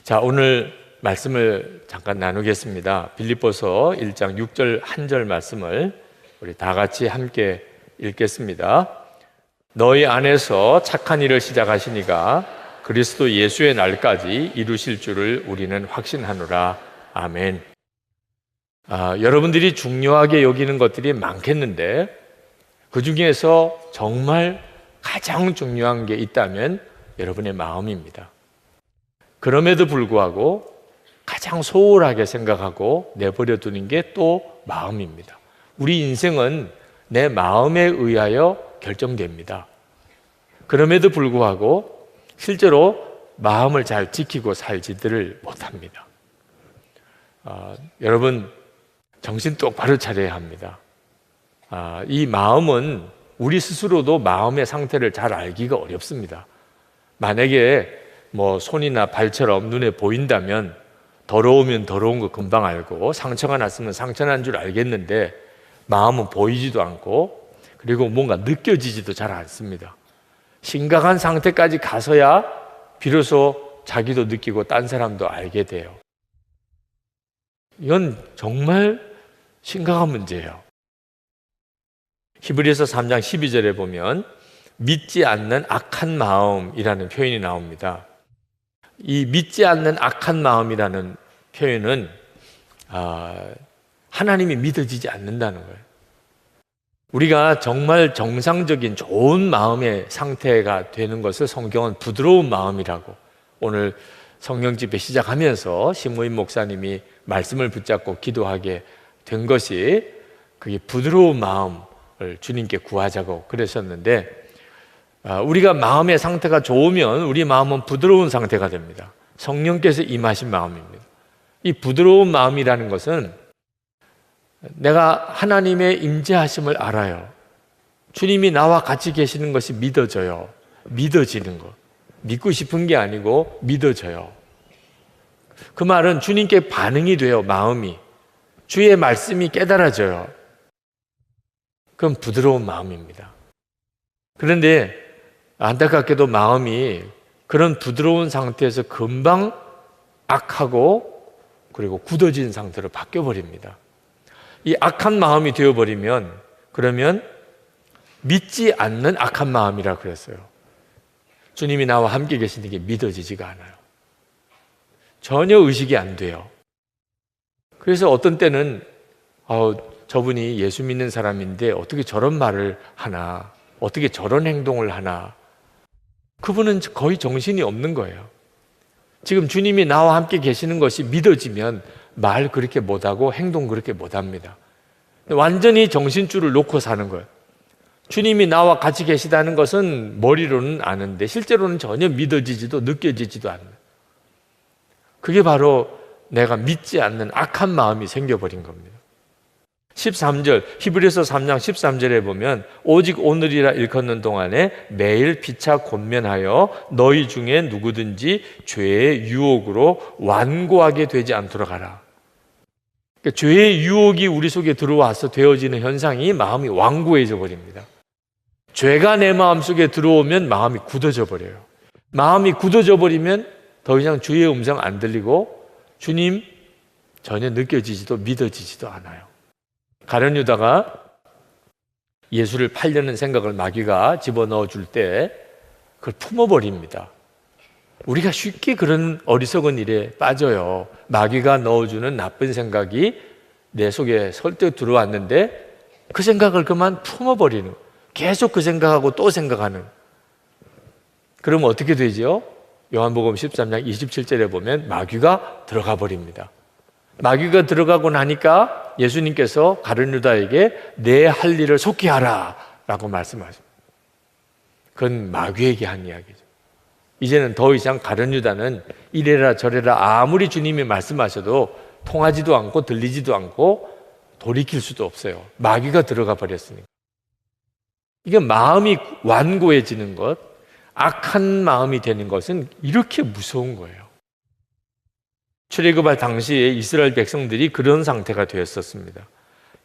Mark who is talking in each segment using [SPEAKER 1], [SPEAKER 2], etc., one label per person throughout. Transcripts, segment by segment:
[SPEAKER 1] 자, 오늘 말씀을 잠깐 나누겠습니다. 빌립보서 1장 6절 한 절 말씀을 우리 다 같이 함께 읽겠습니다. 너희 안에서 착한 일을 시작하시니가 그리스도 예수의 날까지 이루실 줄을 우리는 확신하노라. 아멘. 여러분들이 중요하게 여기는 것들이 많겠는데 그 중에서 정말 가장 중요한 게 있다면 여러분의 마음입니다. 그럼에도 불구하고 가장 소홀하게 생각하고 내버려 두는 게 또 마음입니다. 우리 인생은 내 마음에 의하여 결정됩니다. 그럼에도 불구하고 실제로 마음을 잘 지키고 살지들을 못합니다. 여러분 정신 똑바로 차려야 합니다. 이 마음은 우리 스스로도 마음의 상태를 잘 알기가 어렵습니다. 만약에 손이나 발처럼 눈에 보인다면 더러우면 더러운 거 금방 알고 상처가 났으면 상처 난 줄 알겠는데 마음은 보이지도 않고 그리고 뭔가 느껴지지도 잘 않습니다. 심각한 상태까지 가서야 비로소 자기도 느끼고 딴 사람도 알게 돼요. 이건 정말 심각한 문제예요. 히브리서 3장 12절에 보면 믿지 않는 악한 마음이라는 표현이 나옵니다. 이 믿지 않는 악한 마음이라는 표현은 하나님이 믿어지지 않는다는 거예요. 우리가 정말 정상적인 좋은 마음의 상태가 되는 것을 성경은 부드러운 마음이라고, 오늘 성령 집회 시작하면서 신모임 목사님이 말씀을 붙잡고 기도하게 된 것이 그게 부드러운 마음을 주님께 구하자고 그러셨는데, 우리가 마음의 상태가 좋으면 우리 마음은 부드러운 상태가 됩니다. 성령께서 임하신 마음입니다. 이 부드러운 마음이라는 것은 내가 하나님의 임재하심을 알아요. 주님이 나와 같이 계시는 것이 믿어져요. 믿어지는 것. 믿고 싶은 게 아니고 믿어져요. 그 말은 주님께 반응이 돼요. 마음이. 주의 말씀이 깨달아져요. 그건 부드러운 마음입니다. 그런데 안타깝게도 마음이 그런 부드러운 상태에서 금방 악하고 그리고 굳어진 상태로 바뀌어버립니다. 이 악한 마음이 되어버리면 그러면 믿지 않는 악한 마음이라 그랬어요. 주님이 나와 함께 계시는 게 믿어지지가 않아요. 전혀 의식이 안 돼요. 그래서 어떤 때는 저분이 예수 믿는 사람인데 어떻게 저런 말을 하나, 어떻게 저런 행동을 하나, 그분은 거의 정신이 없는 거예요. 지금 주님이 나와 함께 계시는 것이 믿어지면 말 그렇게 못하고 행동 그렇게 못합니다. 완전히 정신줄을 놓고 사는 거예요. 주님이 나와 같이 계시다는 것은 머리로는 아는데 실제로는 전혀 믿어지지도 느껴지지도 않는, 그게 바로 내가 믿지 않는 악한 마음이 생겨버린 겁니다. 13절, 히브리서 3장 13절에 보면 오직 오늘이라 일컫는 동안에 매일 피차 권면하여 너희 중에 누구든지 죄의 유혹으로 완고하게 되지 않도록 하라. 그러니까 죄의 유혹이 우리 속에 들어와서 되어지는 현상이 마음이 완고해져 버립니다. 죄가 내 마음속에 들어오면 마음이 굳어져 버려요. 마음이 굳어져 버리면 더 이상 주의 음성 안 들리고 주님 전혀 느껴지지도 믿어지지도 않아요. 가룟 유다가 예수를 팔려는 생각을 마귀가 집어넣어 줄 때 그걸 품어버립니다. 우리가 쉽게 그런 어리석은 일에 빠져요. 마귀가 넣어주는 나쁜 생각이 내 속에 설득 들어왔는데 그 생각을 그만 품어버리는, 계속 그 생각하고 또 생각하는. 그러면 어떻게 되죠? 요한복음 13장 27절에 보면 마귀가 들어가 버립니다. 마귀가 들어가고 나니까 예수님께서 가룟 유다에게 내 할 일을 속히 하라 라고 말씀하십니다. 그건 마귀에게 한 이야기죠. 이제는 더 이상 가룟 유다는 이래라 저래라 아무리 주님이 말씀하셔도 통하지도 않고 들리지도 않고 돌이킬 수도 없어요. 마귀가 들어가 버렸으니까. 이게 마음이 완고해지는 것, 악한 마음이 되는 것은 이렇게 무서운 거예요. 출애굽할 당시에 이스라엘 백성들이 그런 상태가 되었었습니다.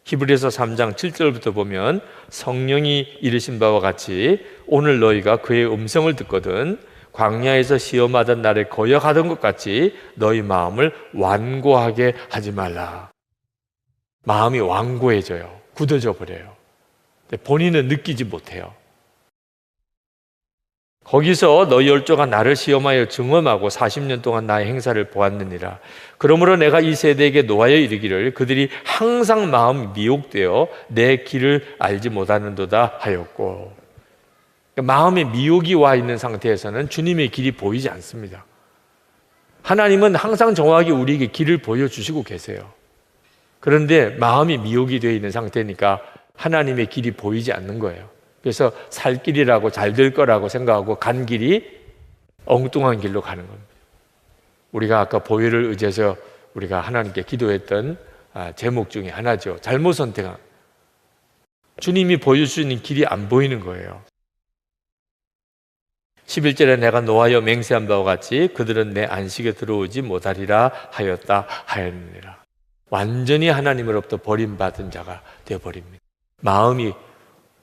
[SPEAKER 1] 히브리서 3장 7절부터 보면 성령이 이르신 바와 같이 오늘 너희가 그의 음성을 듣거든 광야에서 시험하던 날에 거역하던 것 같이 너희 마음을 완고하게 하지 말라. 마음이 완고해져요. 굳어져 버려요. 본인은 느끼지 못해요. 거기서 너희 열조가 나를 시험하여 증언하고 40년 동안 나의 행사를 보았느니라. 그러므로 내가 이 세대에게 노하여 이르기를 그들이 항상 마음이 미혹되어 내 길을 알지 못하는도다 하였고, 마음에 미혹이 와 있는 상태에서는 주님의 길이 보이지 않습니다. 하나님은 항상 정확히 우리에게 길을 보여주시고 계세요. 그런데 마음이 미혹이 되어 있는 상태니까 하나님의 길이 보이지 않는 거예요. 그래서 살 길이라고 잘 될 거라고 생각하고 간 길이 엉뚱한 길로 가는 겁니다. 우리가 아까 보혈을 의지해서 우리가 하나님께 기도했던 제목 중에 하나죠. 잘못 선택한, 주님이 보여주시는 길이 안 보이는 거예요. 11절에 내가 노하여 맹세한 바와 같이 그들은 내 안식에 들어오지 못하리라 하였느니라. 완전히 하나님으로부터 버림받은 자가 되어버립니다. 마음이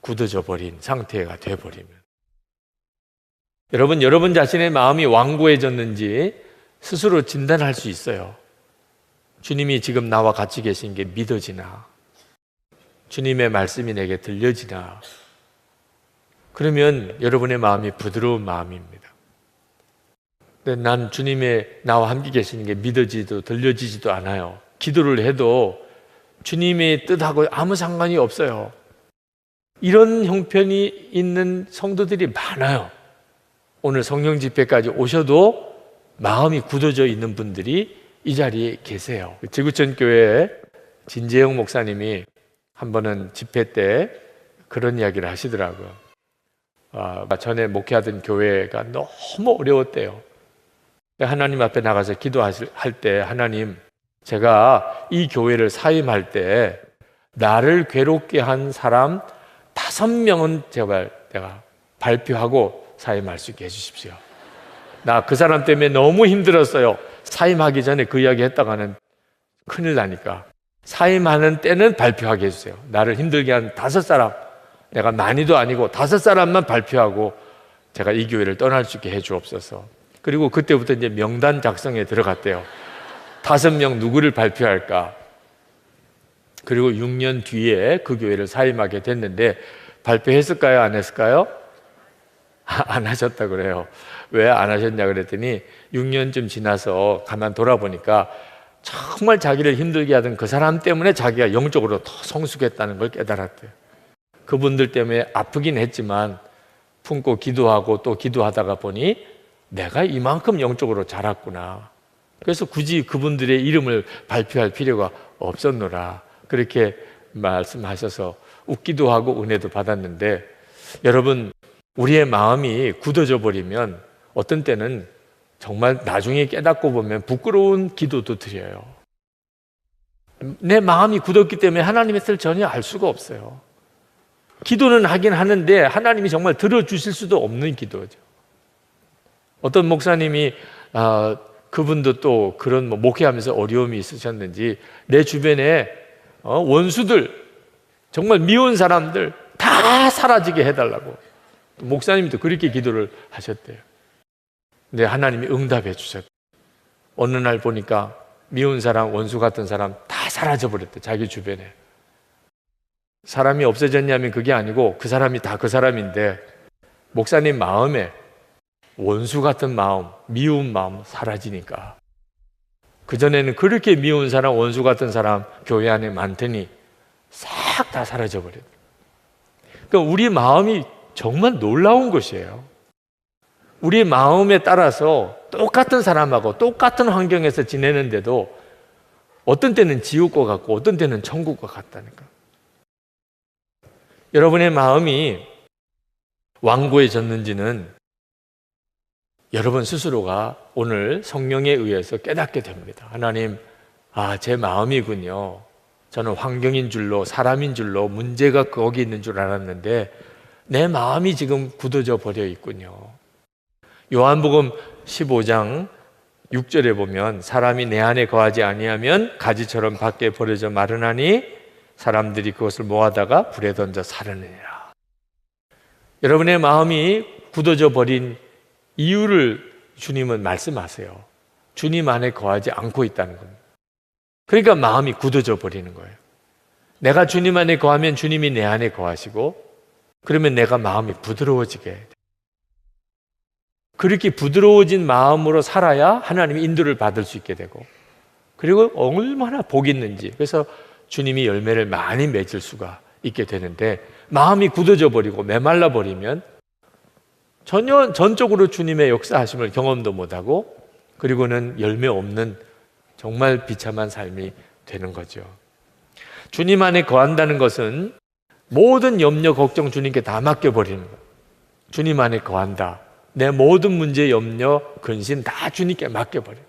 [SPEAKER 1] 굳어져 버린 상태가 되어버리면. 여러분 자신의 마음이 완고해졌는지 스스로 진단할 수 있어요. 주님이 지금 나와 같이 계신 게 믿어지나? 주님의 말씀이 내게 들려지나? 그러면 여러분의 마음이 부드러운 마음입니다. 근데 난 주님의 나와 함께 계시는 게 믿어지도 들려지지도 않아요. 기도를 해도 주님의 뜻하고 아무 상관이 없어요. 이런 형편이 있는 성도들이 많아요. 오늘 성령 집회까지 오셔도 마음이 굳어져 있는 분들이 이 자리에 계세요. 지구촌 교회에 진재영 목사님이 한 번은 집회 때 그런 이야기를 하시더라고요. 전에 목회하던 교회가 너무 어려웠대요. 하나님 앞에 나가서 기도할 때, 하나님, 제가 이 교회를 사임할 때 나를 괴롭게 한 사람 5명은 제발 내가 발표하고 사임할 수 있게 해주십시오. 나 그 사람 때문에 너무 힘들었어요. 사임하기 전에 그 이야기 했다가는 큰일 나니까 사임하는 때는 발표하게 해주세요. 나를 힘들게 한 5사람, 내가 많이도 아니고 5사람만 발표하고 제가 이 교회를 떠날 수 있게 해주옵소서. 그리고 그때부터 이제 명단 작성에 들어갔대요. 5명 누구를 발표할까? 그리고 6년 뒤에 그 교회를 사임하게 됐는데 발표했을까요? 안 했을까요? 안 하셨다 그래요. 왜 안 하셨냐 그랬더니 6년쯤 지나서 가만 돌아보니까 정말 자기를 힘들게 하던 그 사람 때문에 자기가 영적으로 더 성숙했다는 걸 깨달았대요. 그분들 때문에 아프긴 했지만 품고 기도하고 또 기도하다가 보니 내가 이만큼 영적으로 자랐구나. 그래서 굳이 그분들의 이름을 발표할 필요가 없었노라. 그렇게 말씀하셔서 웃기도 하고 은혜도 받았는데, 여러분, 우리의 마음이 굳어져 버리면 어떤 때는 정말 나중에 깨닫고 보면 부끄러운 기도도 드려요. 내 마음이 굳었기 때문에 하나님의 뜻을 전혀 알 수가 없어요. 기도는 하긴 하는데 하나님이 정말 들어주실 수도 없는 기도죠. 어떤 목사님이 그분도 또 그런 목회하면서 어려움이 있으셨는지 내 주변에 원수들, 정말 미운 사람들 다 사라지게 해달라고 목사님도 그렇게 기도를 하셨대요. 근데 하나님이 응답해 주셨대요. 어느 날 보니까 미운 사람, 원수 같은 사람 다 사라져 버렸대. 자기 주변에. 사람이 없어졌냐면 그게 아니고 그 사람이 다 그 사람인데 목사님 마음에 원수 같은 마음, 미운 마음 사라지니까. 그전에는 그렇게 미운 사람, 원수 같은 사람 교회 안에 많더니 싹 다 사라져 버렸대. 그러니까 우리 마음이 정말 놀라운 것이에요. 우리 마음에 따라서 똑같은 사람하고 똑같은 환경에서 지내는데도 어떤 때는 지옥과 같고 어떤 때는 천국과 같다니까. 여러분의 마음이 완고해졌는지는 여러분 스스로가 오늘 성령에 의해서 깨닫게 됩니다. 하나님, 제 마음이군요. 저는 환경인 줄로, 사람인 줄로, 문제가 거기 있는 줄 알았는데 내 마음이 지금 굳어져 버려 있군요. 요한복음 15장 6절에 보면 사람이 내 안에 거하지 아니하면 가지처럼 밖에 버려져 마르나니 사람들이 그것을 모아다가 불에 던져 사르느니라. 여러분의 마음이 굳어져 버린 이유를 주님은 말씀하세요. 주님 안에 거하지 않고 있다는 겁니다. 그러니까 마음이 굳어져 버리는 거예요. 내가 주님 안에 거하면 주님이 내 안에 거하시고, 그러면 내가 마음이 부드러워지게 돼요. 그렇게 부드러워진 마음으로 살아야 하나님의 인도를 받을 수 있게 되고, 그리고 얼마나 복이 있는지, 그래서 주님이 열매를 많이 맺을 수가 있게 되는데, 마음이 굳어져 버리고 메말라 버리면 전혀 전적으로 주님의 역사하심을 경험도 못하고, 그리고는 열매 없는 정말 비참한 삶이 되는 거죠. 주님 안에 거한다는 것은 모든 염려, 걱정 주님께 다 맡겨버리는 거예요. 주님 안에 거한다. 내 모든 문제, 염려, 근심 다 주님께 맡겨버려요.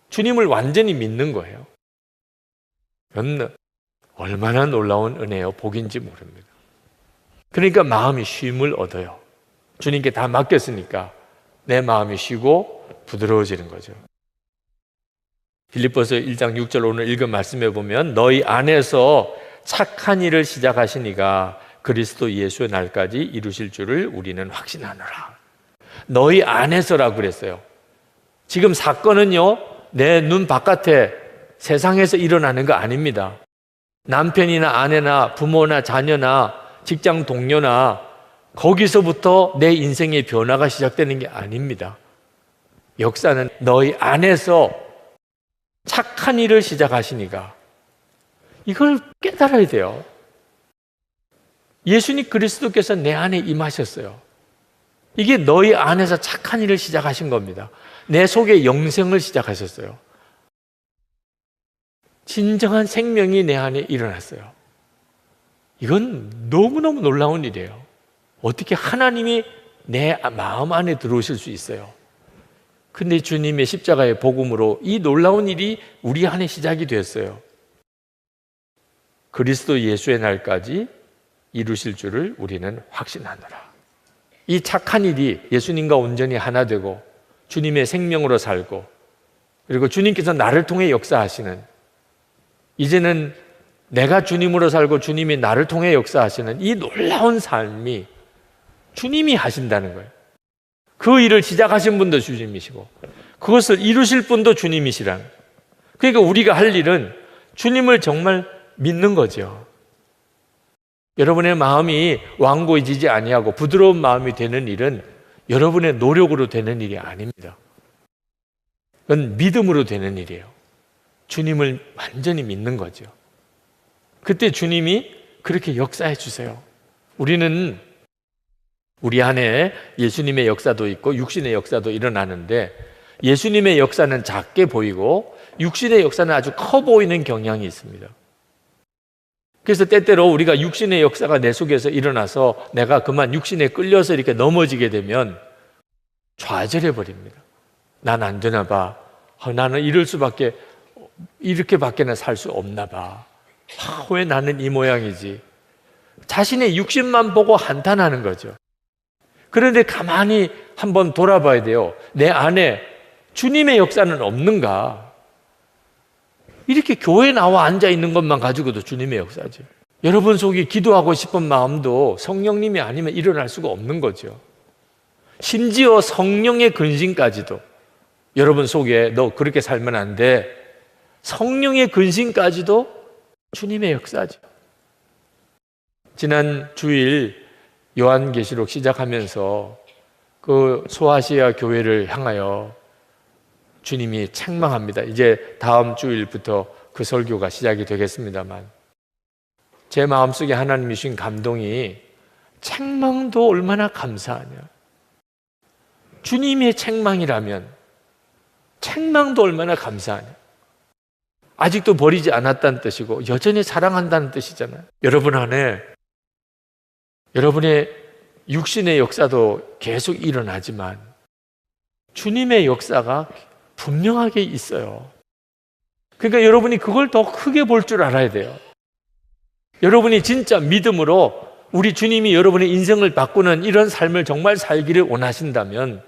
[SPEAKER 1] 주님을 완전히 믿는 거예요. 얼마나 놀라운 은혜요, 복인지 모릅니다. 그러니까 마음이 쉼을 얻어요. 주님께 다 맡겼으니까 내 마음이 쉬고 부드러워지는 거죠. 빌립보서 1장 6절 오늘 읽은 말씀에 보면 너희 안에서 착한 일을 시작하시니가 그리스도 예수의 날까지 이루실 줄을 우리는 확신하노라. 너희 안에서라고 그랬어요. 지금 사건은요, 내 눈 바깥에 세상에서 일어나는 거 아닙니다. 남편이나 아내나 부모나 자녀나 직장 동료나 거기서부터 내 인생의 변화가 시작되는 게 아닙니다. 역사는 너희 안에서 착한 일을 시작하시니까 이걸 깨달아야 돼요. 예수님 그리스도께서 내 안에 임하셨어요. 이게 너희 안에서 착한 일을 시작하신 겁니다. 내 속에 영생을 시작하셨어요. 진정한 생명이 내 안에 일어났어요. 이건 너무너무 놀라운 일이에요. 어떻게 하나님이 내 마음 안에 들어오실 수 있어요? 근데 주님의 십자가의 복음으로 이 놀라운 일이 우리 안에 시작이 됐어요. 그리스도 예수의 날까지 이루실 줄을 우리는 확신하노라. 이 착한 일이 예수님과 온전히 하나 되고 주님의 생명으로 살고, 그리고 주님께서 나를 통해 역사하시는, 이제는 내가 주님으로 살고 주님이 나를 통해 역사하시는 이 놀라운 삶이 주님이 하신다는 거예요. 그 일을 시작하신 분도 주님이시고 그것을 이루실 분도 주님이시라는. 그러니까 우리가 할 일은 주님을 정말 믿는 거죠. 여러분의 마음이 완고해지지 아니하고 부드러운 마음이 되는 일은 여러분의 노력으로 되는 일이 아닙니다. 그건 믿음으로 되는 일이에요. 주님을 완전히 믿는 거죠. 그때 주님이 그렇게 역사해 주세요. 우리는 우리 안에 예수님의 역사도 있고 육신의 역사도 일어나는데, 예수님의 역사는 작게 보이고 육신의 역사는 아주 커 보이는 경향이 있습니다. 그래서 때때로 우리가 육신의 역사가 내 속에서 일어나서 내가 그만 육신에 끌려서 이렇게 넘어지게 되면 좌절해 버립니다. 난 안 되나 봐. 나는 이럴 수밖에, 이렇게밖에는 살 수 없나 봐. 왜 나는 이 모양이지? 자신의 육신만 보고 한탄하는 거죠. 그런데 가만히 한번 돌아봐야 돼요. 내 안에 주님의 역사는 없는가? 이렇게 교회에 나와 앉아 있는 것만 가지고도 주님의 역사죠. 여러분 속에 기도하고 싶은 마음도 성령님이 아니면 일어날 수가 없는 거죠. 심지어 성령의 근심까지도, 여러분 속에 너 그렇게 살면 안 돼, 성령의 근심까지도 주님의 역사죠. 지난 주일 요한계시록 시작하면서 그 소아시아 교회를 향하여 주님이 책망합니다. 이제 다음 주일부터 그 설교가 시작이 되겠습니다만, 제 마음속에 하나님이 주신 감동이, 책망도 얼마나 감사하냐. 주님의 책망이라면 책망도 얼마나 감사하냐. 아직도 버리지 않았다는 뜻이고 여전히 사랑한다는 뜻이잖아요. 여러분 안에 여러분의 육신의 역사도 계속 일어나지만 주님의 역사가 분명하게 있어요. 그러니까 여러분이 그걸 더 크게 볼 줄 알아야 돼요. 여러분이 진짜 믿음으로 우리 주님이 여러분의 인생을 바꾸는 이런 삶을 정말 살기를 원하신다면,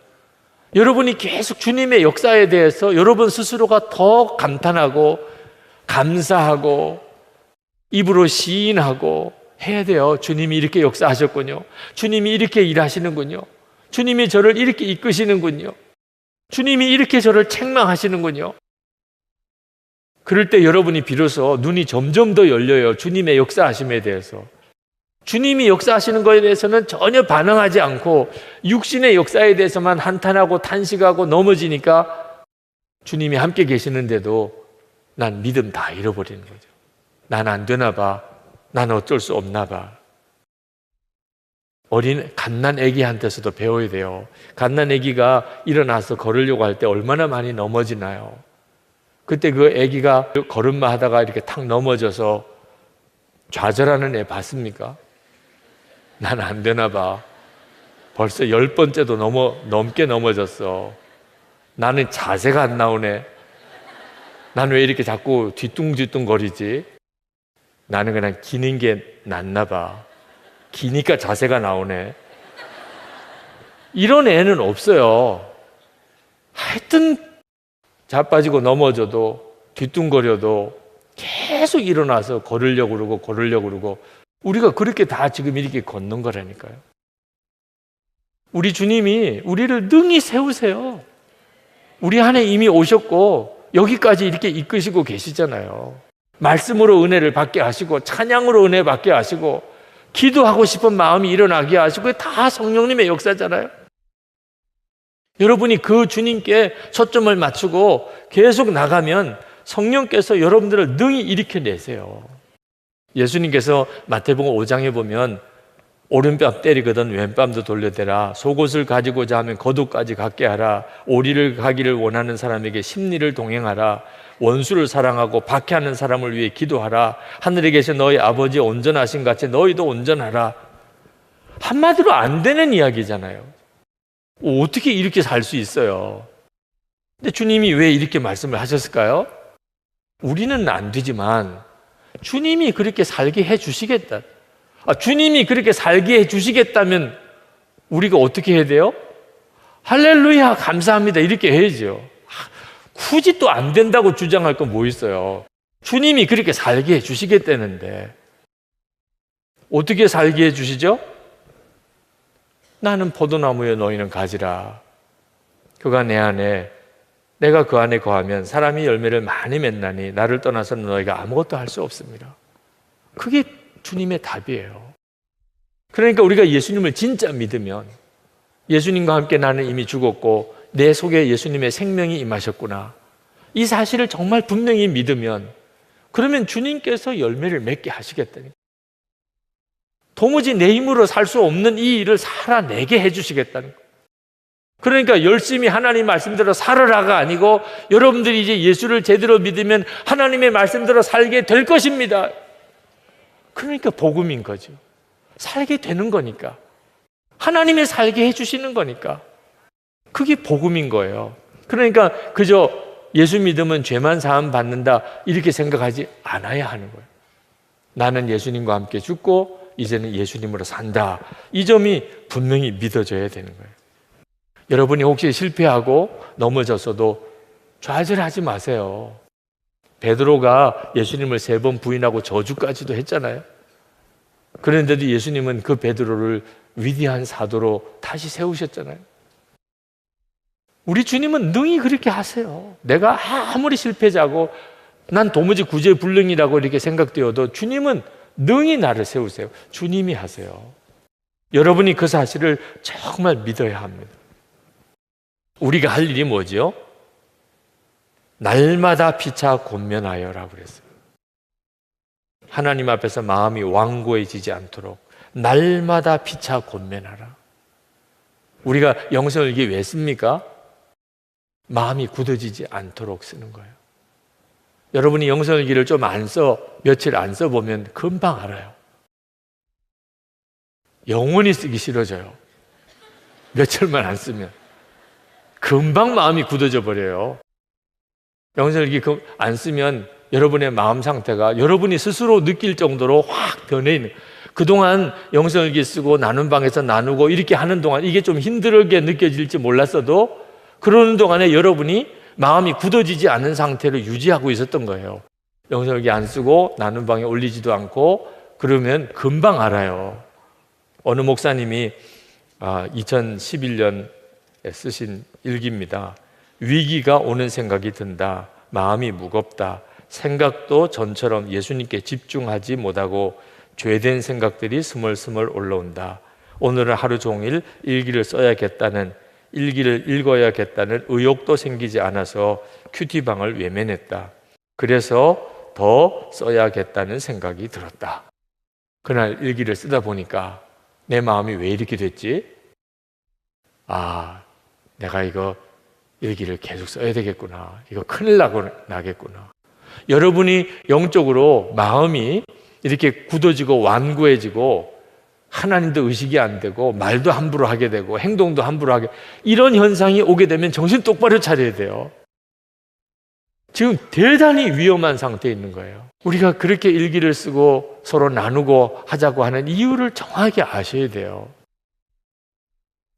[SPEAKER 1] 여러분이 계속 주님의 역사에 대해서 여러분 스스로가 더 감탄하고 감사하고 입으로 시인하고 해야 돼요. 주님이 이렇게 역사하셨군요. 주님이 이렇게 일하시는군요. 주님이 저를 이렇게 이끄시는군요. 주님이 이렇게 저를 책망하시는군요. 그럴 때 여러분이 비로소 눈이 점점 더 열려요. 주님의 역사하심에 대해서. 주님이 역사하시는 것에 대해서는 전혀 반응하지 않고 육신의 역사에 대해서만 한탄하고 탄식하고 넘어지니까 주님이 함께 계시는데도 난 믿음 다 잃어버리는 거죠. 난 안 되나 봐. 난 어쩔 수 없나 봐. 어린 갓난 아기한테서도 배워야 돼요. 갓난 아기가 일어나서 걸으려고 할 때 얼마나 많이 넘어지나요? 그때 그 아기가 걸음마 하다가 이렇게 탁 넘어져서 좌절하는 애 봤습니까? 난 안 되나 봐. 벌써 10번째도 넘게 넘어졌어. 나는 자세가 안 나오네. 나는 왜 이렇게 자꾸 뒤뚱뒤뚱 거리지? 나는 그냥 기는 게 낫나 봐. 기니까 자세가 나오네. 이런 애는 없어요. 하여튼 자빠지고 넘어져도 뒤뚱거려도 계속 일어나서 걸으려고 그러고 우리가 그렇게 다 지금 이렇게 걷는 거라니까요. 우리 주님이 우리를 능히 세우세요. 우리 안에 이미 오셨고 여기까지 이렇게 이끄시고 계시잖아요. 말씀으로 은혜를 받게 하시고 찬양으로 은혜 받게 하시고 기도하고 싶은 마음이 일어나게 하시고 다 성령님의 역사잖아요. 여러분이 그 주님께 초점을 맞추고 계속 나가면 성령께서 여러분들을 능히 일으켜내세요. 예수님께서 마태복음 5장에 보면 오른뺨 때리거든 왼뺨도 돌려대라. 속옷을 가지고자 하면 겉옷까지 갖게 하라. 오리를 가기를 원하는 사람에게 십리를 동행하라. 원수를 사랑하고 박해하는 사람을 위해 기도하라. 하늘에 계신 너희 아버지 온전하신 같이 너희도 온전하라. 한마디로 안 되는 이야기잖아요. 어떻게 이렇게 살 수 있어요? 근데 주님이 왜 이렇게 말씀을 하셨을까요? 우리는 안 되지만 주님이 그렇게 살게 해 주시겠다. 주님이 그렇게 살게 해 주시겠다면 우리가 어떻게 해야 돼요? 할렐루야 감사합니다 이렇게 해야죠. 굳이 또 안 된다고 주장할 건 뭐 있어요? 주님이 그렇게 살게 해 주시겠다는데 어떻게 살게 해 주시죠? 나는 포도나무에 너희는 가지라. 그가 내 안에 내가 그 안에 거하면 사람이 열매를 많이 맺나니 나를 떠나서는 너희가 아무것도 할 수 없습니다. 그게 주님의 답이에요. 그러니까 우리가 예수님을 진짜 믿으면 예수님과 함께 나는 이미 죽었고 내 속에 예수님의 생명이 임하셨구나. 이 사실을 정말 분명히 믿으면 그러면 주님께서 열매를 맺게 하시겠다니. 도무지 내 힘으로 살 수 없는 이 일을 살아내게 해주시겠다는 거예요. 그러니까 열심히 하나님 말씀대로 살아라가 아니고 여러분들이 이제 예수를 제대로 믿으면 하나님의 말씀대로 살게 될 것입니다. 그러니까 복음인 거죠. 살게 되는 거니까. 하나님이 살게 해주시는 거니까. 그게 복음인 거예요. 그러니까 그저 예수 믿으면 죄만 사함 받는다 이렇게 생각하지 않아야 하는 거예요. 나는 예수님과 함께 죽고 이제는 예수님으로 산다. 이 점이 분명히 믿어져야 되는 거예요. 여러분이 혹시 실패하고 넘어졌어도 좌절하지 마세요. 베드로가 예수님을 3번 부인하고 저주까지도 했잖아요. 그런데도 예수님은 그 베드로를 위대한 사도로 다시 세우셨잖아요. 우리 주님은 능히 그렇게 하세요. 내가 아무리 실패자고 난 도무지 구제불능이라고 이렇게 생각되어도 주님은 능히 나를 세우세요. 주님이 하세요. 여러분이 그 사실을 정말 믿어야 합니다. 우리가 할 일이 뭐죠? 날마다 피차 권면하여라고 그랬어요. 하나님 앞에서 마음이 완고해지지 않도록 날마다 피차 권면하라. 우리가 영성일기 왜 씁니까? 마음이 굳어지지 않도록 쓰는 거예요. 여러분이 영성일기를 좀 며칠 안 써보면 금방 알아요. 영원히 쓰기 싫어져요. 며칠만 안 쓰면. 금방 마음이 굳어져 버려요. 영성일기 안 쓰면 여러분의 마음 상태가 여러분이 스스로 느낄 정도로 확 변해 있는. 그동안 영성일기 쓰고 나눈 방에서 나누고 이렇게 하는 동안 이게 좀 힘들게 느껴질지 몰랐어도 그러는 동안에 여러분이 마음이 굳어지지 않은 상태를 유지하고 있었던 거예요. 영성일기 안 쓰고 나눈 방에 올리지도 않고 그러면 금방 알아요. 어느 목사님이 2011년에 쓰신 일기입니다. 위기가 오는 생각이 든다. 마음이 무겁다. 생각도 전처럼 예수님께 집중하지 못하고 죄된 생각들이 스멀스멀 올라온다. 오늘은 하루 종일 일기를 써야겠다는, 일기를 읽어야겠다는 의욕도 생기지 않아서 큐티방을 외면했다. 그래서 더 써야겠다는 생각이 들었다. 그날 일기를 쓰다 보니까 내 마음이 왜 이렇게 됐지? 내가 이거 일기를 계속 써야 되겠구나. 이거 큰일 나겠구나. 여러분이 영적으로 마음이 이렇게 굳어지고 완고해지고 하나님도 의식이 안 되고 말도 함부로 하게 되고 행동도 함부로 하게, 이런 현상이 오게 되면 정신 똑바로 차려야 돼요. 지금 대단히 위험한 상태에 있는 거예요. 우리가 그렇게 일기를 쓰고 서로 나누고 하자고 하는 이유를 정확히 아셔야 돼요.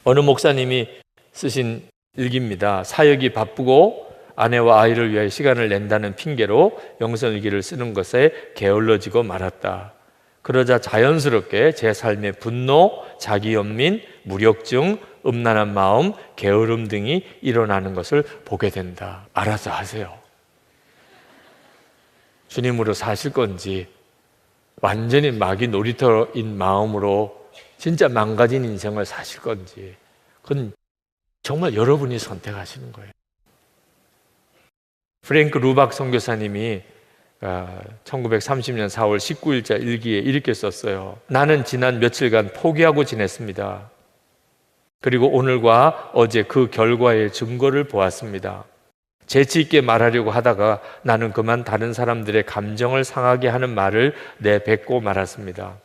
[SPEAKER 1] 어느 목사님이 쓰신 일기입니다. 사역이 바쁘고 아내와 아이를 위해 시간을 낸다는 핑계로 영성일기를 쓰는 것에 게을러지고 말았다. 그러자 자연스럽게 제 삶의 분노, 자기연민, 무력증, 음란한 마음, 게으름 등이 일어나는 것을 보게 된다. 알아서 하세요. 주님으로 사실 건지 완전히 마귀 놀이터인 마음으로 진짜 망가진 인생을 사실 건지, 그건 정말 여러분이 선택하시는 거예요. 프랭크 루박 선교사님이 1930년 4월 19일자 일기에 이렇게 썼어요. 나는 지난 며칠간 포기하고 지냈습니다. 그리고 오늘과 어제 그 결과의 증거를 보았습니다. 재치 있게 말하려고 하다가 나는 그만 다른 사람들의 감정을 상하게 하는 말을 내뱉고 말았습니다.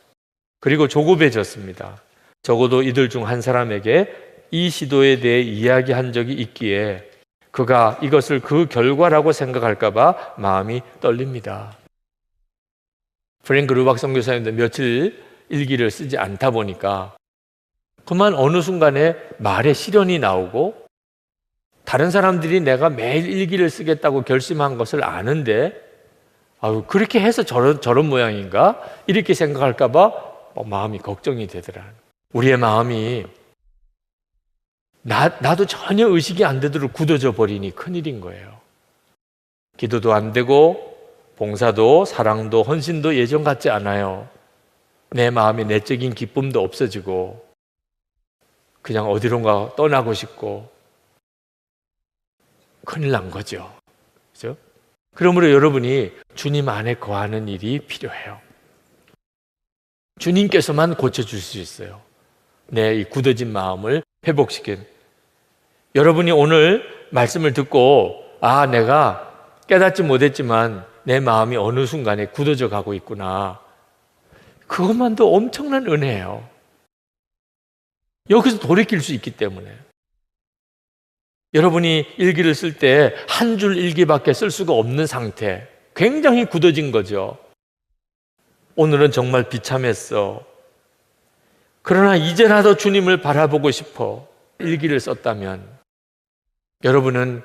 [SPEAKER 1] 그리고 조급해졌습니다. 적어도 이들 중 한 사람에게 이 시도에 대해 이야기한 적이 있기에 그가 이것을 그 결과라고 생각할까 봐 마음이 떨립니다. 프랭크 루박 선교사님도 며칠 일기를 쓰지 않다 보니까 그만 어느 순간에 말에 시련이 나오고, 다른 사람들이 내가 매일 일기를 쓰겠다고 결심한 것을 아는데 그렇게 해서 저런 모양인가? 이렇게 생각할까 봐 마음이 걱정이 되더라. 우리의 마음이 나도 전혀 의식이 안 되도록 굳어져 버리니 큰일인 거예요. 기도도 안 되고 봉사도 사랑도 헌신도 예전 같지 않아요. 내 마음의 내적인 기쁨도 없어지고 그냥 어디론가 떠나고 싶고 큰일 난 거죠. 그렇죠? 그러므로 여러분이 주님 안에 거하는 일이 필요해요. 주님께서만 고쳐줄 수 있어요. 내 이 굳어진 마음을 회복시킨. 여러분이 오늘 말씀을 듣고 내가 깨닫지 못했지만 내 마음이 어느 순간에 굳어져 가고 있구나. 그것만도 엄청난 은혜예요. 여기서 돌이킬 수 있기 때문에. 여러분이 일기를 쓸 때 한 줄 일기밖에 쓸 수가 없는 상태, 굉장히 굳어진 거죠. 오늘은 정말 비참했어. 그러나 이제라도 주님을 바라보고 싶어. 일기를 썼다면 여러분은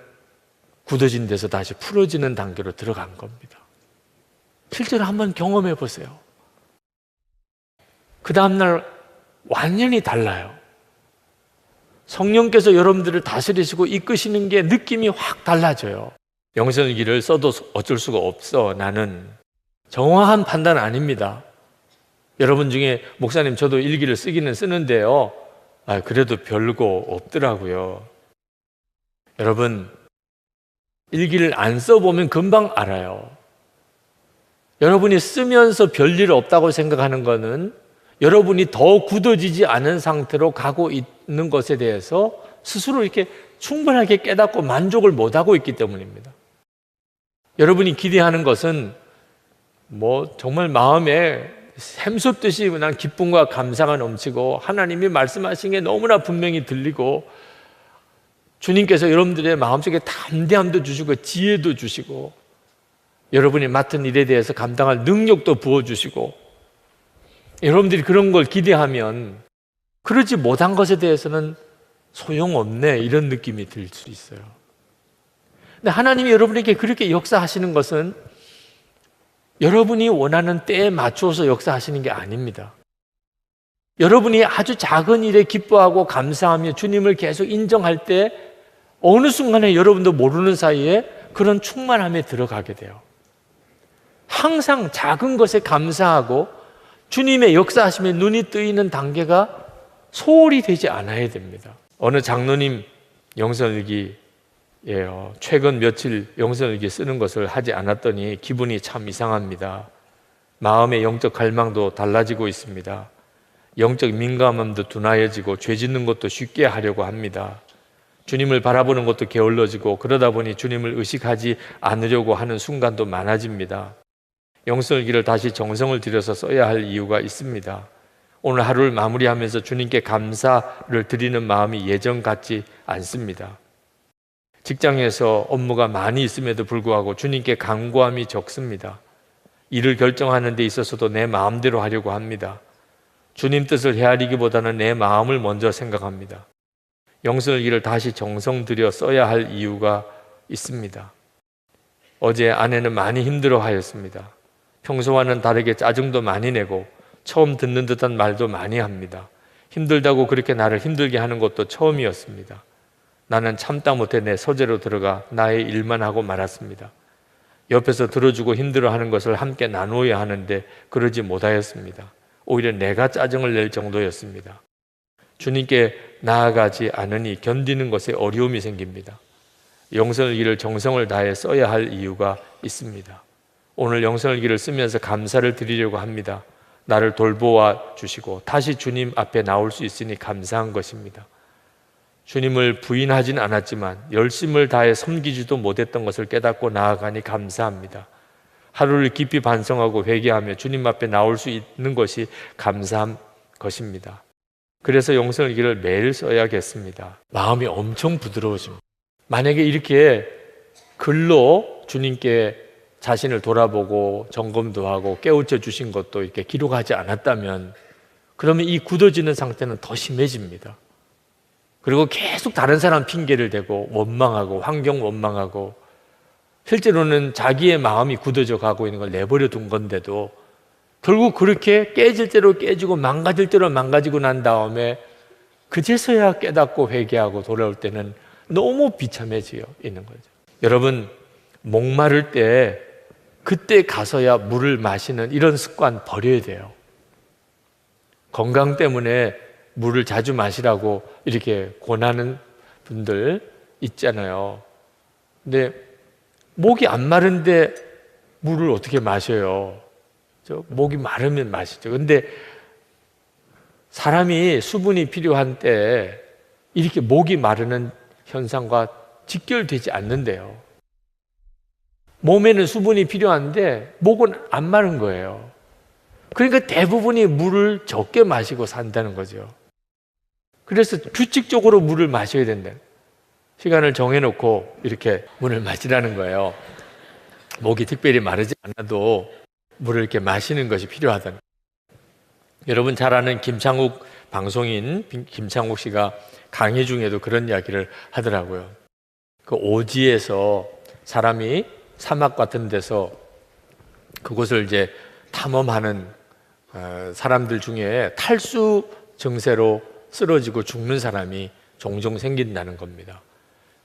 [SPEAKER 1] 굳어진 데서 다시 풀어지는 단계로 들어간 겁니다. 실제로 한번 경험해 보세요. 그 다음날 완전히 달라요. 성령께서 여러분들을 다스리시고 이끄시는 게 느낌이 확 달라져요. 영성일기를 써도 어쩔 수가 없어. 나는 정확한 판단 아닙니다. 여러분 중에 목사님 저도 일기를 쓰기는 쓰는데요. 그래도 별거 없더라고요. 여러분 일기를 안 써보면 금방 알아요. 여러분이 쓰면서 별일 없다고 생각하는 거는 여러분이 더 굳어지지 않은 상태로 가고 있는 것에 대해서 스스로 이렇게 충분하게 깨닫고 만족을 못하고 있기 때문입니다. 여러분이 기대하는 것은 정말 마음에 샘솟듯이 난 기쁨과 감사가 넘치고 하나님이 말씀하신 게 너무나 분명히 들리고 주님께서 여러분들의 마음속에 담대함도 주시고 지혜도 주시고 여러분이 맡은 일에 대해서 감당할 능력도 부어주시고 여러분들이 그런 걸 기대하면 그러지 못한 것에 대해서는 소용없네 이런 느낌이 들 수 있어요. 근데 하나님이 여러분에게 그렇게 역사하시는 것은 여러분이 원하는 때에 맞춰서 역사하시는 게 아닙니다. 여러분이 아주 작은 일에 기뻐하고 감사하며 주님을 계속 인정할 때 어느 순간에 여러분도 모르는 사이에 그런 충만함에 들어가게 돼요. 항상 작은 것에 감사하고 주님의 역사하심에 눈이 뜨이는 단계가 소홀히 되지 않아야 됩니다. 어느 장로님 영성일기예요. 최근 며칠 영성일기 쓰는 것을 하지 않았더니 기분이 참 이상합니다. 마음의 영적 갈망도 달라지고 있습니다. 영적 민감함도 둔하여지고 죄 짓는 것도 쉽게 하려고 합니다. 주님을 바라보는 것도 게을러지고 그러다 보니 주님을 의식하지 않으려고 하는 순간도 많아집니다. 영성일기를 다시 정성을 들여서 써야 할 이유가 있습니다. 오늘 하루를 마무리하면서 주님께 감사를 드리는 마음이 예전 같지 않습니다. 직장에서 업무가 많이 있음에도 불구하고 주님께 간구함이 적습니다. 일을 결정하는 데 있어서도 내 마음대로 하려고 합니다. 주님 뜻을 헤아리기보다는 내 마음을 먼저 생각합니다. 영성일기를 다시 정성 들여 써야 할 이유가 있습니다. 어제 아내는 많이 힘들어하였습니다. 평소와는 다르게 짜증도 많이 내고 처음 듣는 듯한 말도 많이 합니다. 힘들다고 그렇게 나를 힘들게 하는 것도 처음이었습니다. 나는 참다 못해 내 서재로 들어가 나의 일만 하고 말았습니다. 옆에서 들어주고 힘들어하는 것을 함께 나누어야 하는데 그러지 못하였습니다. 오히려 내가 짜증을 낼 정도였습니다. 주님께 나아가지 않으니 견디는 것에 어려움이 생깁니다. 영성일기를 정성을 다해 써야 할 이유가 있습니다. 오늘 영성일기를 쓰면서 감사를 드리려고 합니다. 나를 돌보아 주시고 다시 주님 앞에 나올 수 있으니 감사한 것입니다. 주님을 부인하진 않았지만 열심을 다해 섬기지도 못했던 것을 깨닫고 나아가니 감사합니다. 하루를 깊이 반성하고 회개하며 주님 앞에 나올 수 있는 것이 감사한 것입니다. 그래서 영성일기를 매일 써야겠습니다. 마음이 엄청 부드러워집니다. 만약에 이렇게 글로 주님께 자신을 돌아보고 점검도 하고 깨우쳐 주신 것도 이렇게 기록하지 않았다면 그러면 이 굳어지는 상태는 더 심해집니다. 그리고 계속 다른 사람 핑계를 대고 원망하고 환경 원망하고 실제로는 자기의 마음이 굳어져 가고 있는 걸 내버려 둔 건데도 결국 그렇게 깨질 대로 깨지고 망가질 대로 망가지고 난 다음에 그제서야 깨닫고 회개하고 돌아올 때는 너무 비참해져 있는 거죠. 여러분, 목마를 때 그때 가서야 물을 마시는 이런 습관 버려야 돼요. 건강 때문에 물을 자주 마시라고 이렇게 권하는 분들 있잖아요. 근데 목이 안 마른데 물을 어떻게 마셔요? 목이 마르면 마시죠. 근데 사람이 수분이 필요한 때 이렇게 목이 마르는 현상과 직결되지 않는데요. 몸에는 수분이 필요한데 목은 안 마른 거예요. 그러니까 대부분이 물을 적게 마시고 산다는 거죠. 그래서 규칙적으로 물을 마셔야 된다. 시간을 정해놓고 이렇게 물을 마시라는 거예요. 목이 특별히 마르지 않아도 물을 이렇게 마시는 것이 필요하다는. 여러분 잘 아는 김창욱 방송인 김창욱 씨가 강의 중에도 그런 이야기를 하더라고요. 그 오지에서 사람이 사막 같은 데서 그곳을 이제 탐험하는 사람들 중에 탈수 증세로 쓰러지고 죽는 사람이 종종 생긴다는 겁니다.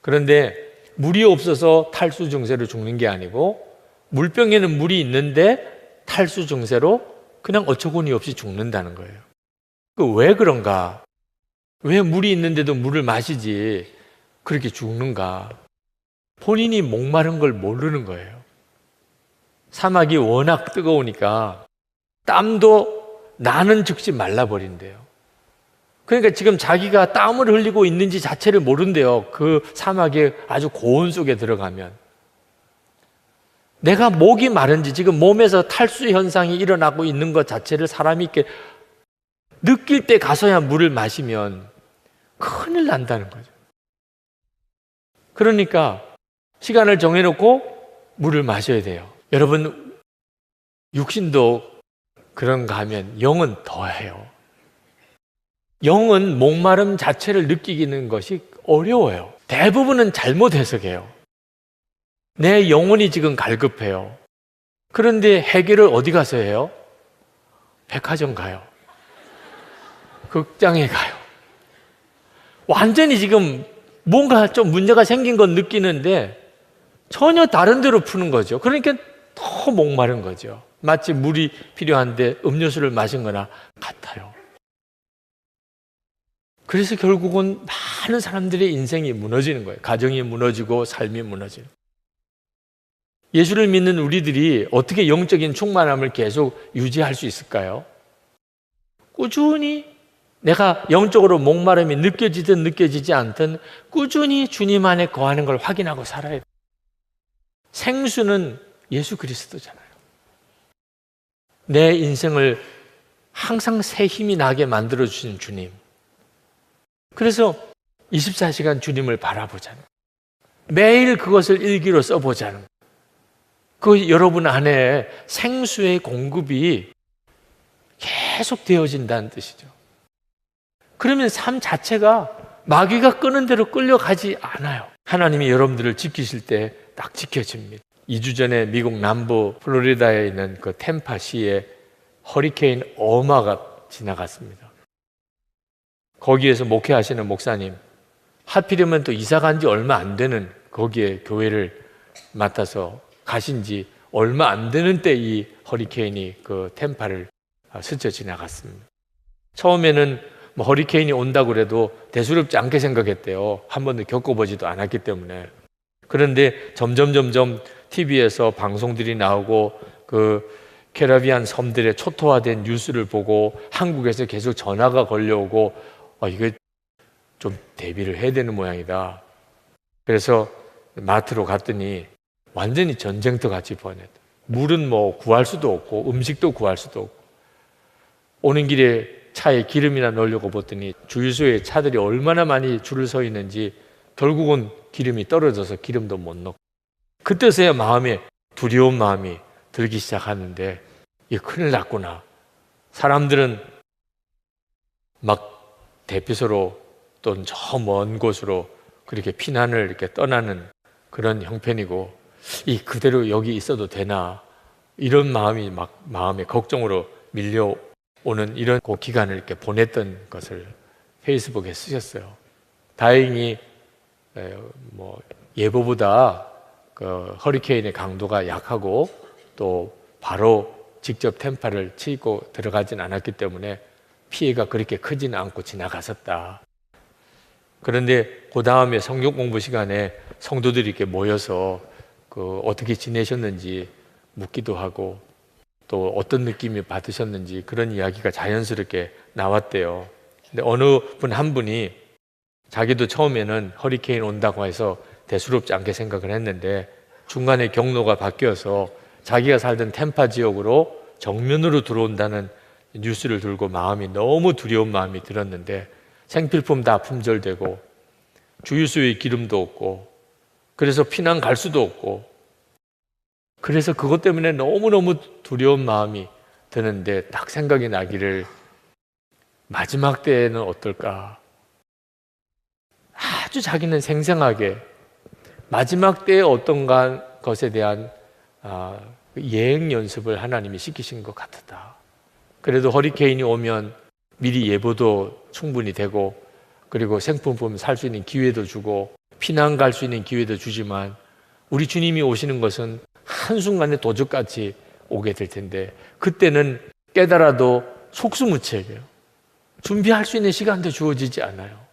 [SPEAKER 1] 그런데 물이 없어서 탈수 증세로 죽는 게 아니고 물병에는 물이 있는데 탈수 증세로 그냥 어처구니 없이 죽는다는 거예요. 왜 그런가? 왜 물이 있는데도 물을 마시지 그렇게 죽는가? 본인이 목마른 걸 모르는 거예요. 사막이 워낙 뜨거우니까 땀도 나는 즉시 말라버린대요. 그러니까 지금 자기가 땀을 흘리고 있는지 자체를 모른대요. 그 사막의 아주 고온 속에 들어가면. 내가 목이 마른지 지금 몸에서 탈수 현상이 일어나고 있는 것 자체를 사람이 이렇게 느낄 때 가서야 물을 마시면 큰일 난다는 거죠. 그러니까 시간을 정해놓고 물을 마셔야 돼요. 여러분, 육신도 그런가 하면 영은 더해요. 영은 목마름 자체를 느끼는 것이 어려워요. 대부분은 잘못 해석해요. 내 영혼이 지금 갈급해요. 그런데 해결을 어디 가서 해요? 백화점 가요. 극장에 가요. 완전히 지금 뭔가 좀 문제가 생긴 건 느끼는데 전혀 다른 데로 푸는 거죠. 그러니까 더 목마른 거죠. 마치 물이 필요한데 음료수를 마신 거나 같아요. 그래서 결국은 많은 사람들의 인생이 무너지는 거예요. 가정이 무너지고 삶이 무너지는 거예요. 예수를 믿는 우리들이 어떻게 영적인 충만함을 계속 유지할 수 있을까요? 꾸준히 내가 영적으로 목마름이 느껴지든 느껴지지 않든 꾸준히 주님 안에 거하는 걸 확인하고 살아야 돼요. 생수는 예수 그리스도잖아요. 내 인생을 항상 새 힘이 나게 만들어주신 주님. 그래서 24시간 주님을 바라보자는 거예요. 매일 그것을 일기로 써보자는 거예요. 그 여러분 안에 생수의 공급이 계속 되어진다는 뜻이죠. 그러면 삶 자체가 마귀가 끄는 대로 끌려가지 않아요. 하나님이 여러분들을 지키실 때 딱 지켜집니다. 2주 전에 미국 남부 플로리다에 있는 그 템파시에 허리케인 어마가 지나갔습니다. 거기에서 목회하시는 목사님, 하필이면 또 이사 간 지 얼마 안 되는 거기에 교회를 맡아서 가신 지 얼마 안 되는 때 이 허리케인이 그 템파를 스쳐 지나갔습니다. 처음에는 뭐 허리케인이 온다고 그래도 대수롭지 않게 생각했대요. 한 번도 겪어보지도 않았기 때문에. 그런데 점점 TV에서 방송들이 나오고 그 캐리비안 섬들의 초토화된 뉴스를 보고 한국에서 계속 전화가 걸려오고 이게 좀 대비를 해야 되는 모양이다. 그래서 마트로 갔더니 완전히 전쟁터 같이 번했다. 물은 뭐 구할 수도 없고 음식도 구할 수도 없고 오는 길에 차에 기름이나 넣으려고 봤더니 주유소에 차들이 얼마나 많이 줄을 서 있는지 결국은 기름이 떨어져서 기름도 못 넣고 그때서야 마음에 두려운 마음이 들기 시작하는데 이게 큰일 났구나. 사람들은 막 대피소로 또는 저 먼 곳으로 그렇게 피난을 이렇게 떠나는 그런 형편이고 이 그대로 여기 있어도 되나 이런 마음이 막 마음에 걱정으로 밀려오는 이런 그 기간을 이렇게 보냈던 것을 페이스북에 쓰셨어요. 다행히 뭐 예보보다 그 허리케인의 강도가 약하고 또 바로 직접 템파를 치고 들어가진 않았기 때문에 피해가 그렇게 크지는 않고 지나갔었다. 그런데 그 다음에 성경 공부 시간에 성도들이 이렇게 모여서 그 어떻게 지내셨는지 묻기도 하고 또 어떤 느낌이 받으셨는지 그런 이야기가 자연스럽게 나왔대요. 근데 어느 분 한 분이 자기도 처음에는 허리케인 온다고 해서 대수롭지 않게 생각을 했는데 중간에 경로가 바뀌어서 자기가 살던 템파 지역으로 정면으로 들어온다는 뉴스를 들고 마음이 너무 두려운 마음이 들었는데 생필품 다 품절되고 주유소에 기름도 없고 그래서 피난 갈 수도 없고 그래서 그것 때문에 너무너무 두려운 마음이 드는데 딱 생각이 나기를 마지막 때에는 어떨까? 아주 자기는 생생하게 마지막 때의 어떤 것에 대한 예행 연습을 하나님이 시키신 것 같았다. 그래도 허리케인이 오면 미리 예보도 충분히 되고 그리고 생필품 살 수 있는 기회도 주고 피난 갈 수 있는 기회도 주지만 우리 주님이 오시는 것은 한순간에 도적같이 오게 될 텐데 그때는 깨달아도 속수무책이에요. 준비할 수 있는 시간도 주어지지 않아요.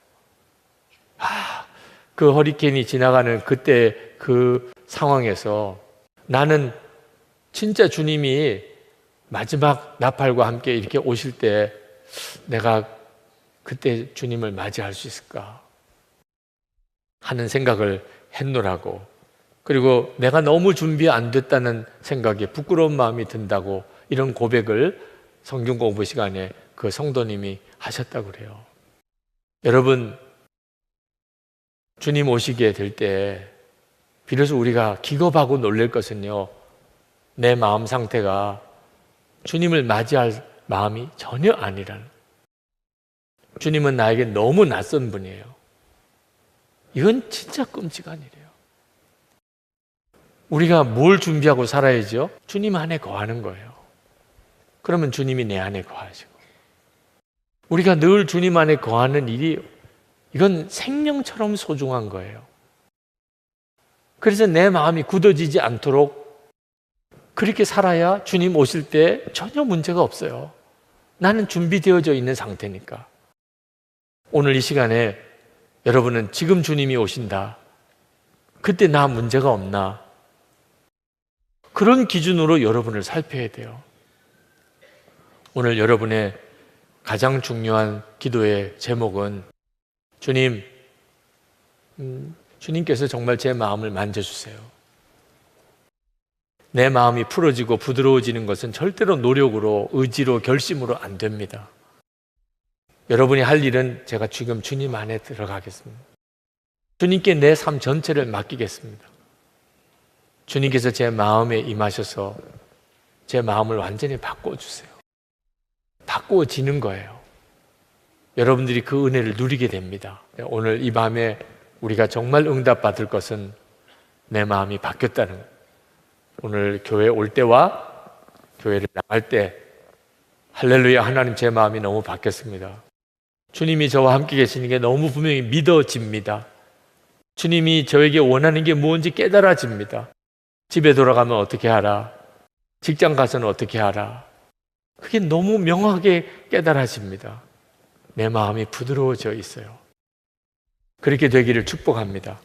[SPEAKER 1] 그 허리케인이 지나가는 그때 그 상황에서 나는 진짜 주님이 마지막 나팔과 함께 이렇게 오실 때 내가 그때 주님을 맞이할 수 있을까 하는 생각을 했노라고. 그리고 내가 너무 준비 안 됐다는 생각에 부끄러운 마음이 든다고 이런 고백을 성경 공부 시간에 그 성도님이 하셨다고 그래요. 여러분 주님 오시게 될 때 비로소 우리가 기겁하고 놀랄 것은요 내 마음 상태가 주님을 맞이할 마음이 전혀 아니라는 주님은 나에게 너무 낯선 분이에요. 이건 진짜 끔찍한 일이에요. 우리가 뭘 준비하고 살아야죠? 주님 안에 거하는 거예요. 그러면 주님이 내 안에 거하시고 우리가 늘 주님 안에 거하는 일이 이건 생명처럼 소중한 거예요. 그래서 내 마음이 굳어지지 않도록 그렇게 살아야 주님 오실 때 전혀 문제가 없어요. 나는 준비되어져 있는 상태니까. 오늘 이 시간에 여러분은 지금 주님이 오신다. 그때 나 문제가 없나? 그런 기준으로 여러분을 살펴야 돼요. 오늘 여러분의 가장 중요한 기도의 제목은 주님, 주님께서 정말 제 마음을 만져주세요. 내 마음이 풀어지고 부드러워지는 것은 절대로 노력으로, 의지로, 결심으로 안 됩니다. 여러분이 할 일은 제가 지금 주님 안에 들어가겠습니다. 주님께 내 삶 전체를 맡기겠습니다. 주님께서 제 마음에 임하셔서 제 마음을 완전히 바꿔주세요. 바꿔지는 거예요. 여러분들이 그 은혜를 누리게 됩니다. 오늘 이 밤에 우리가 정말 응답받을 것은 내 마음이 바뀌었다는 거예요. 오늘 교회 올 때와 교회를 나갈 때 할렐루야, 하나님 제 마음이 너무 바뀌었습니다. 주님이 저와 함께 계시는 게 너무 분명히 믿어집니다. 주님이 저에게 원하는 게 무엇인지 깨달아집니다. 집에 돌아가면 어떻게 하라? 직장 가서는 어떻게 하라? 그게 너무 명확하게 깨달아집니다. 내 마음이 부드러워져 있어요. 그렇게 되기를 축복합니다.